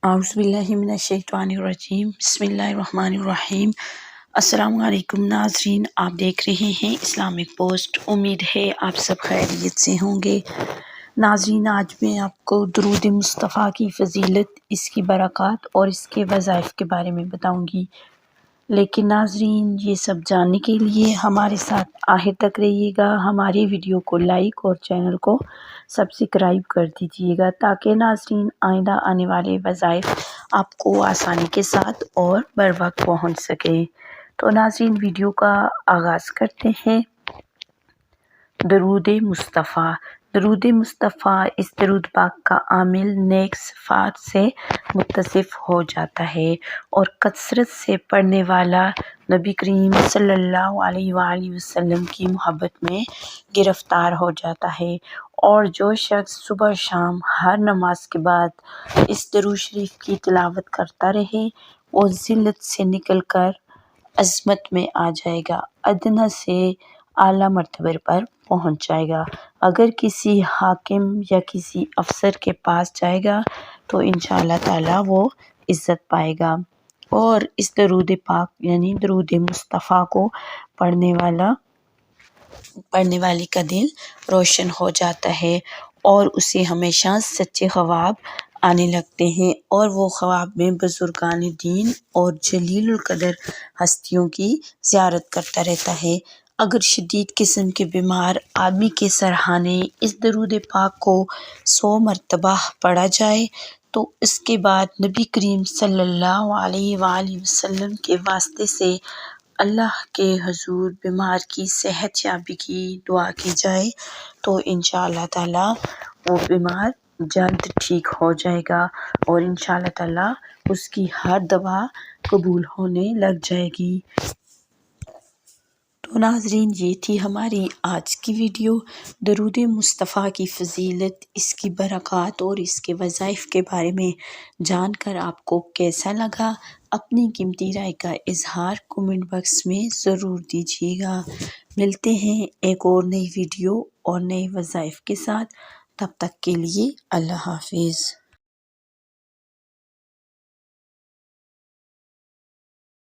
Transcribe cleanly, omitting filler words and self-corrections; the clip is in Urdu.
اعوذ باللہ من الشیطان الرجیم، بسم اللہ الرحمن الرحیم۔ السلام علیکم ناظرین، آپ دیکھ رہے ہیں اسلامک پوسٹ۔ امید ہے آپ سب خیریت سے ہوں گے۔ ناظرین، آج میں آپ کو درود مصطفیٰ کی فضیلت، اس کی برکات اور اس کے وظائف کے بارے میں بتاؤں گی۔ لیکن ناظرین، یہ سب جاننے کے لیے ہمارے ساتھ آخر تک رہیے گا۔ ہماری ویڈیو کو لائک اور چینل کو سبسکرائب کر دیجیے گا تاکہ ناظرین آئندہ آنے والے وظائف آپ کو آسانی کے ساتھ اور بر وقت پہنچ سکے۔ تو ناظرین، ویڈیو کا آغاز کرتے ہیں۔ درود مصطفیٰ۔ درود مصطفیٰ اس درود پاک کا عامل نیک صفات سے متصف ہو جاتا ہے اور کثرت سے پڑھنے والا نبی کریم صلی اللہ علیہ وآلہ وسلم کی محبت میں گرفتار ہو جاتا ہے، اور جو شخص صبح شام ہر نماز کے بعد اس درود شریف کی تلاوت کرتا رہے، وہ ذلت سے نکل کر عظمت میں آ جائے گا، ادنا سے اعلیٰ مرتبے پر پہنچ جائے گا۔ اگر کسی حاکم یا کسی افسر کے پاس جائے گا تو انشاءاللہ تعالیٰ وہ عزت پائے گا، اور اس درود پاک یعنی درود مصطفیٰ کو پڑھنے والے کا دل روشن ہو جاتا ہے، اور اسے ہمیشہ سچے خواب آنے لگتے ہیں، اور وہ خواب میں بزرگان دین اور جلیل القدر ہستیوں کی زیارت کرتا رہتا ہے۔ اگر شدید قسم کے بیمار آدمی کے سرہانے اس درود پاک کو 100 مرتبہ پڑھا جائے تو اس کے بعد نبی کریم صلی اللہ علیہ وآلہ وسلم کے واسطے سے اللہ کے حضور بیمار کی صحت یابی کی دعا کی جائے تو انشاءاللہ تعالیٰ وہ بیمار جلد ٹھیک ہو جائے گا، اور انشاءاللہ تعالیٰ اس کی ہر دعا قبول ہونے لگ جائے گی۔ تو ناظرین، یہ تھی ہماری آج کی ویڈیو۔ درود مصطفیٰ کی فضیلت، اس کی برکات اور اس کے وظائف کے بارے میں جان کر آپ کو کیسا لگا؟ اپنی قیمتی رائے کا اظہار کمنٹ باکس میں ضرور دیجیے گا۔ ملتے ہیں ایک اور نئی ویڈیو اور نئے وظائف کے ساتھ، تب تک کے لیے اللہ حافظ۔